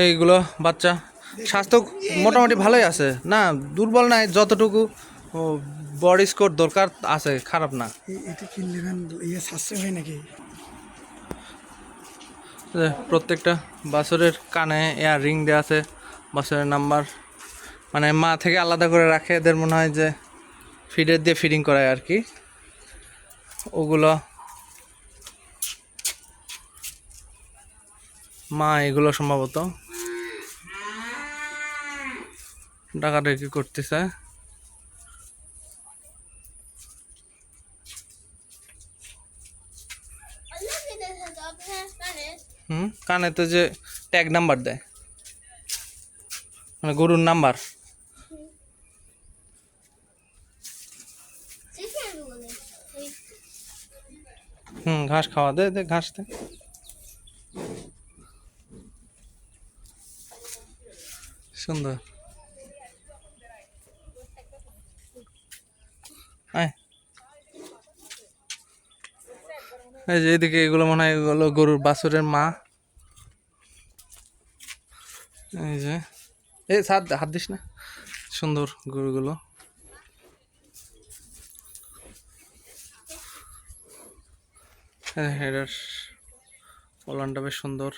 এইগুলো বাচ্চা স্বাস্থ্য মোটামুটি ভালোই আছে, না দুর্বল নাই, যতটুকু বডি স্কোর দরকার আছে, খারাপ না। এটা কিনলে ইয়ে সাশ্রয় হয় নাকি? প্রত্যেকটা বাছুরের কানে এয়ার রিং দেওয়া আছে, বাছুরের নাম্বার, মানে মা থেকে আলাদা করে রাখে, এদের মনে হয় যে ফিডের দিয়ে ফিডিং করায় আর কি। ওগুলো মা, এগুলো সম্ভবত ডাকাডাকি করতেছে। কানে তো যে ট্যাগ নাম্বার দেয়, মানে গরুর নাম্বার। ঘাস খাওয়া দে, দে ঘাস দে। সুন্দর। এই যে এদিকে এগুলো মনে হয় এগুলো গরুর বাছুরের মা। এই যে এই হাত দিস না, সুন্দর গরুগুলো। এটার ওলানটা বেশ সুন্দর,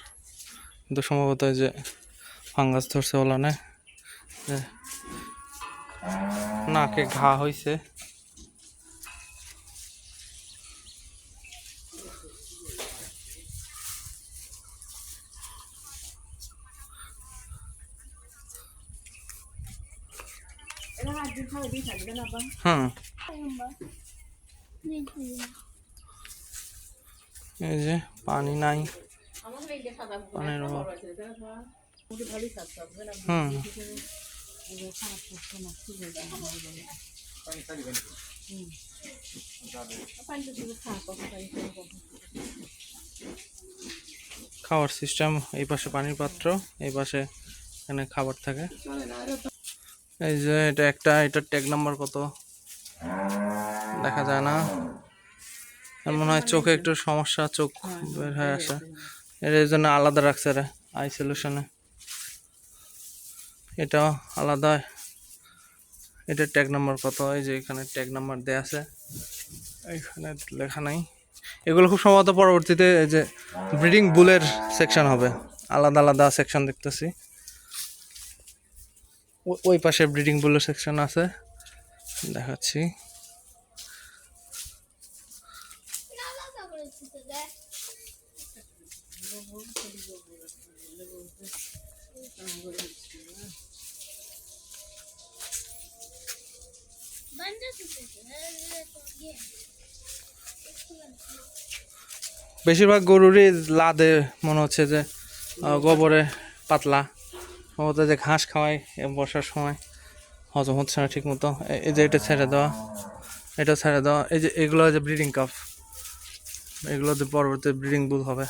কিন্তু সম্ভবত যে ফাঙ্গাস ধরছে ওলানে, নাকে ঘা হয়েছে। এই যে পানি নাই, পানির অভাব। খাওয়ার সিস্টেম, এই পাশে পানির পাত্র, এই পাশে এখানে খাবার থাকে। এই যে এটা একটা, এটার ট্যাগ নাম্বার কত দেখা যায় না, মনে হয় চোখে একটু সমস্যা, চোখ বের হয়ে আসে, এর জন্য আলাদা রাখছে রে আই সলিউশনে। এটা আলাদা, এটার ট্যাগ নাম্বার কত, এই যে এখানে ট্যাগ নাম্বার দেয়া আছে, এখানে লেখা নাই। এগুলো খুব সম্ভবত পরবর্তীতে এই যে ব্রিডিং বুলের সেকশন হবে, আলাদা আলাদা সেকশন দেখতেছি। ওই পাশে ব্রিডিং বুলের সেকশন আছে, দেখাচ্ছি। বেশিরভাগ গরুরই লাদে মনে হচ্ছে যে গোবরে পাতলা, সম্ভবত যে ঘাস খাওয়ায় বর্ষার সময় হজম হচ্ছে না ঠিক মতো। এই যে এটা ছেড়ে দেওয়া, এটা ছেড়ে দেওয়া, এই যে এগুলো যে ব্রিডিং কাপ, এগুলোতে পরবর্তী ব্রিডিং বুল হবে।